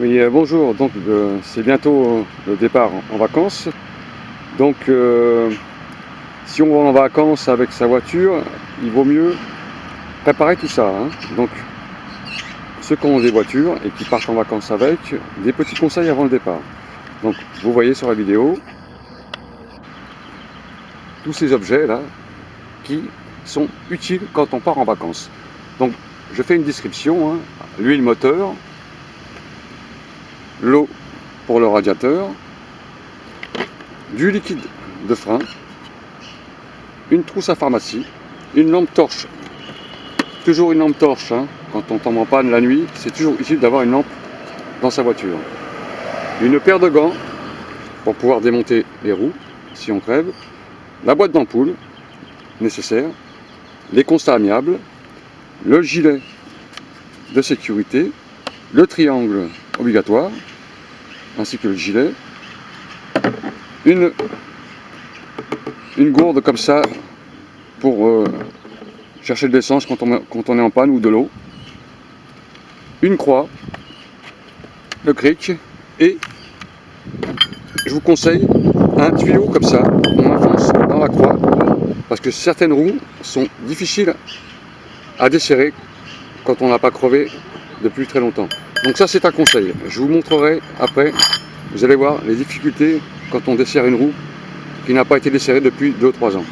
Oui, bonjour. Donc, c'est bientôt le départ en vacances. Donc, si on va en vacances avec sa voiture, il vaut mieux préparer tout ça, hein. Donc, ceux qui ont des voitures et qui partent en vacances avec, des petits conseils avant le départ. Donc, vous voyez sur la vidéo tous ces objets là qui sont utiles quand on part en vacances. Donc, je fais une description, hein. L'huile moteur, l'eau pour le radiateur, du liquide de frein, une trousse à pharmacie, une lampe torche, toujours une lampe torche, hein. Quand on tombe en panne la nuit, c'est toujours utile d'avoir une lampe dans sa voiture, une paire de gants pour pouvoir démonter les roues si on crève, la boîte d'ampoule nécessaire, les constats amiables, le gilet de sécurité, le triangle obligatoire, ainsi que le gilet, une gourde comme ça pour chercher de l'essence quand on est en panne ou de l'eau, une croix, le cric, et je vous conseille un tuyau comme ça, on enfonce dans la croix, parce que certaines roues sont difficiles à desserrer quand on n'a pas crevé depuis très longtemps. Donc ça, c'est un conseil. Je vous montrerai après, vous allez voir les difficultés quand on desserre une roue qui n'a pas été desserrée depuis 2 ou 3 ans.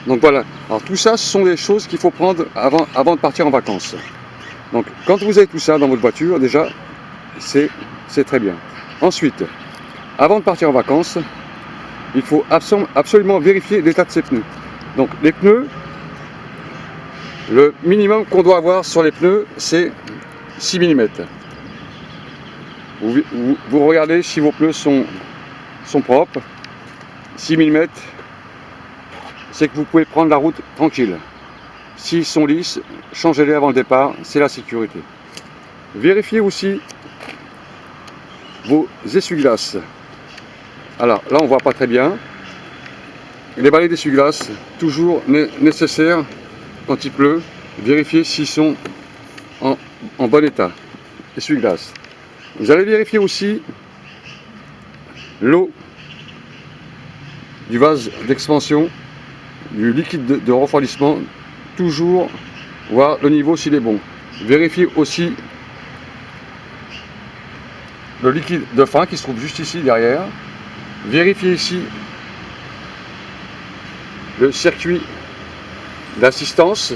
Donc voilà, alors tout ça, ce sont des choses qu'il faut prendre avant de partir en vacances. Donc quand vous avez tout ça dans votre voiture, déjà, c'est très bien. Ensuite, avant de partir en vacances, il faut absolument vérifier l'état de ses pneus. Donc les pneus, le minimum qu'on doit avoir sur les pneus, c'est 6 mm. Vous regardez si vos pneus sont propres. 6 mm, c'est que vous pouvez prendre la route tranquille. S'ils sont lisses, changez-les avant le départ, c'est la sécurité. Vérifiez aussi vos essuie-glaces. Alors là, on ne voit pas très bien. Les balais d'essuie-glaces, toujours nécessaires quand il pleut. Vérifiez s'ils sont en bon état. Essuie-glaces. Vous allez vérifier aussi l'eau du vase d'expansion, du liquide de refroidissement, toujours voir le niveau s'il est bon. Vérifiez aussi le liquide de frein qui se trouve juste ici derrière. Vérifiez ici le circuit d'assistance,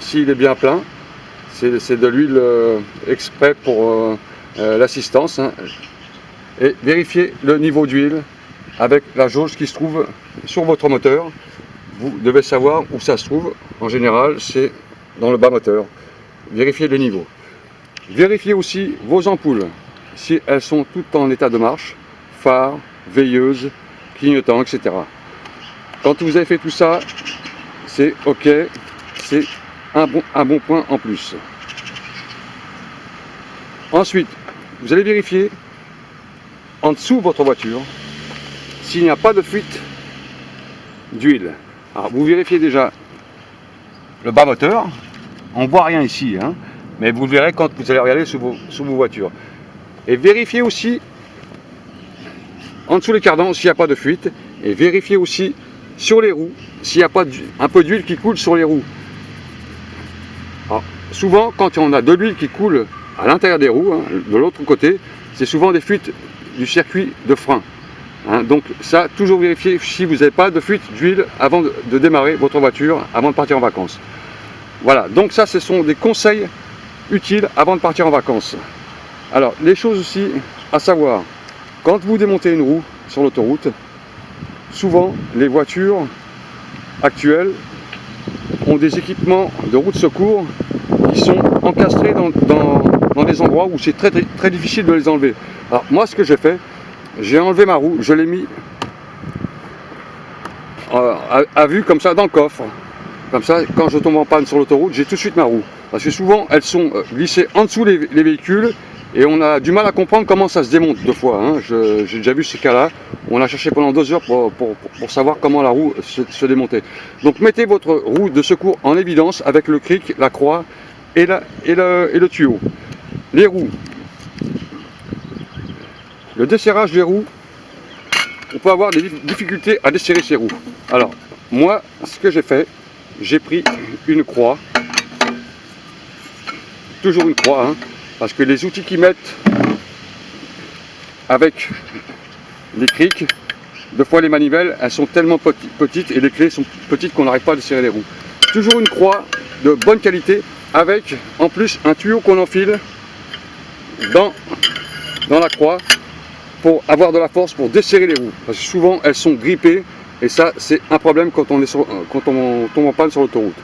s'il est bien plein. C'est de l'huile exprès pour l'assistance, hein. Et vérifiez le niveau d'huile avec la jauge qui se trouve sur votre moteur. Vous devez savoir où ça se trouve. En général, c'est dans le bas moteur. Vérifiez le niveau. Vérifiez aussi vos ampoules, si elles sont toutes en état de marche, phare, veilleuse, clignotant, etc. Quand vous avez fait tout ça, c'est OK, c'est un bon point en plus. Ensuite, vous allez vérifier en dessous de votre voiture s'il n'y a pas de fuite d'huile. Alors vous vérifiez déjà le bas moteur, on ne voit rien ici, hein, mais vous le verrez quand vous allez regarder sous vos voitures. Et vérifiez aussi en dessous les cardans s'il n'y a pas de fuite, et vérifiez aussi sur les roues s'il n'y a pas un peu d'huile qui coule sur les roues. Alors, souvent quand on a de l'huile qui coule à l'intérieur des roues, hein, de l'autre côté, c'est souvent des fuites du circuit de frein. Hein, donc ça, toujours vérifier si vous n'avez pas de fuite d'huile avant de démarrer votre voiture, avant de partir en vacances. Voilà, donc ça, ce sont des conseils utiles avant de partir en vacances. Alors, les choses aussi à savoir, quand vous démontez une roue sur l'autoroute, souvent les voitures actuelles ont des équipements de roue de secours qui sont encastrés dans des endroits où c'est très difficile de les enlever. Alors moi, ce que j'ai fait, j'ai enlevé ma roue, je l'ai mis à vue comme ça dans le coffre. Comme ça, quand je tombe en panne sur l'autoroute, j'ai tout de suite ma roue. Parce que souvent, elles sont glissées en dessous les véhicules et on a du mal à comprendre comment ça se démonte deux fois, hein. J'ai déjà vu ce cas-là. On a cherché pendant 2 heures pour savoir comment la roue se démontait. Donc mettez votre roue de secours en évidence avec le cric, la croix et le tuyau. Les roues, le desserrage des roues, on peut avoir des difficultés à desserrer ses roues. Alors, moi, ce que j'ai fait, j'ai pris une croix, toujours une croix, hein, parce que les outils qu'ils mettent avec les crics, deux fois les manivelles, elles sont tellement petites et les clés sont petites qu'on n'arrive pas à desserrer les roues. Toujours une croix de bonne qualité avec en plus un tuyau qu'on enfile dans la croix pour avoir de la force pour desserrer les roues. Parce que souvent elles sont grippées et ça c'est un problème quand on tombe en panne sur l'autoroute.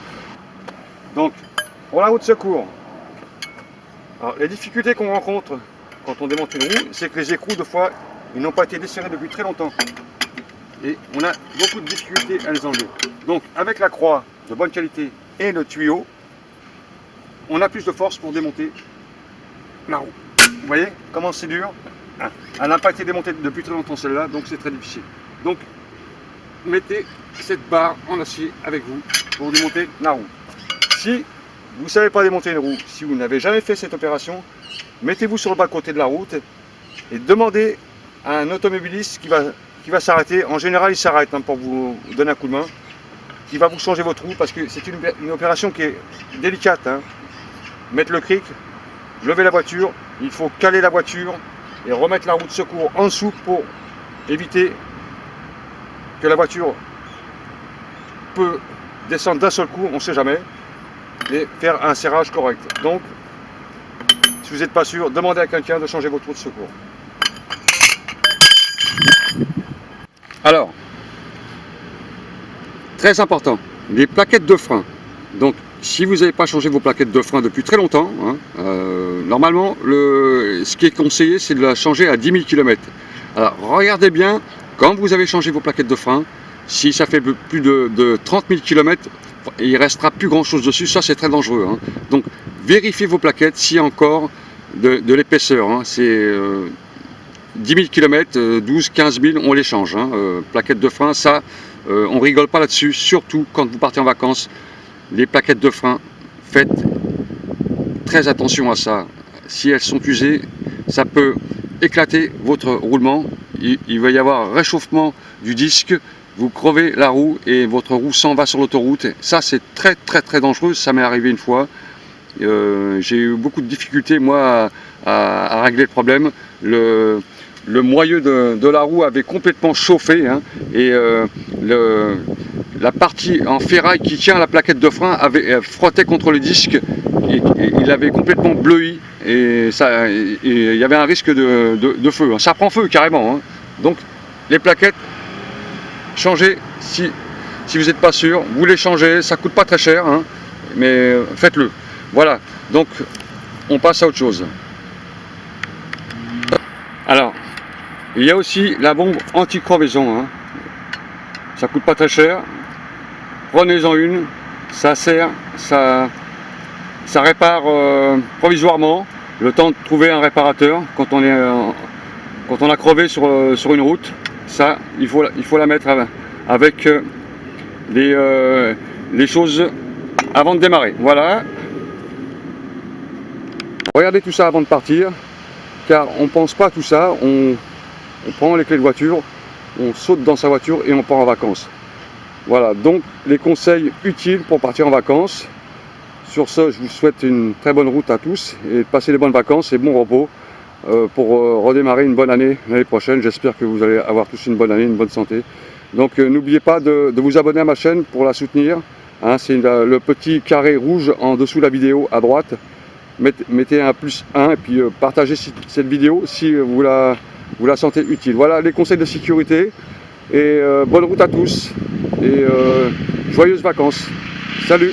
Donc pour la roue de secours, alors, les difficultés qu'on rencontre quand on démonte une roue, c'est que les écrous de fois ils n'ont pas été desserrés depuis très longtemps. Et on a beaucoup de difficultés à les enlever. Donc avec la croix de bonne qualité et le tuyau, on a plus de force pour démonter la roue. Vous voyez comment c'est dur? Elle n'a pas été démontée depuis très longtemps celle-là, donc c'est très difficile. Donc mettez cette barre en acier avec vous pour démonter la roue. Si vous ne savez pas démonter une roue, si vous n'avez jamais fait cette opération, mettez-vous sur le bas-côté de la route et demandez à un automobiliste qui va s'arrêter. En général, il s'arrête pour vous donner un coup de main, qui va vous changer votre roue parce que c'est une opération qui est délicate. Hein. Mettre le cric, lever la voiture, il faut caler la voiture et remettre la roue de secours en dessous pour éviter que la voiture peut descendre d'un seul coup, on ne sait jamais, et faire un serrage correct. Donc, si vous n'êtes pas sûr, demandez à quelqu'un de changer votre roue de secours. Alors, très important, les plaquettes de frein. Donc, si vous n'avez pas changé vos plaquettes de frein depuis très longtemps, hein, normalement, ce qui est conseillé, c'est de la changer à 10 000 km. Alors, regardez bien, quand vous avez changé vos plaquettes de frein, si ça fait plus de 30 000 km, il ne restera plus grand chose dessus, ça c'est très dangereux. Hein. Donc, vérifiez vos plaquettes s'il y a encore de l'épaisseur. Hein. C'est 10 000 km, 12, 15 000, on les change. Hein. Plaquettes de frein, ça, on rigole pas là-dessus, surtout quand vous partez en vacances. Les plaquettes de frein, faites très attention à ça. Si elles sont usées, ça peut éclater votre roulement. Il va y avoir réchauffement du disque, vous crevez la roue et votre roue s'en va sur l'autoroute. Ça, c'est très très très dangereux. Ça m'est arrivé une fois. J'ai eu beaucoup de difficultés, moi, à régler le problème. Le moyeu de la roue avait complètement chauffé, hein, et la partie en ferraille qui tient la plaquette de frein avait frotté contre le disque et il avait complètement bleui et il y avait un risque de feu. Hein. Ça prend feu carrément. Hein. Donc les plaquettes, changez si vous n'êtes pas sûr, vous les changez, ça coûte pas très cher, hein, mais faites-le. Voilà, donc on passe à autre chose. Alors, il y a aussi la bombe anti-crevaison. Hein. Ça coûte pas très cher. Prenez-en une. Ça sert, ça répare provisoirement. Le temps de trouver un réparateur quand on a crevé sur une route. Ça, il faut la mettre avec les choses avant de démarrer. Voilà. Regardez tout ça avant de partir. Car on ne pense pas à tout ça, on prend les clés de voiture, on saute dans sa voiture et on part en vacances. Voilà, donc les conseils utiles pour partir en vacances. Sur ce, je vous souhaite une très bonne route à tous et de passer des bonnes vacances et bon repos pour redémarrer une bonne année l'année prochaine. J'espère que vous allez avoir tous une bonne année, une bonne santé. Donc n'oubliez pas de vous abonner à ma chaîne pour la soutenir. Hein, c'est le petit carré rouge en dessous de la vidéo à droite. Mettez un +1 et puis partagez cette vidéo si vous la sentez utile. Voilà les conseils de sécurité et bonne route à tous et joyeuses vacances. Salut!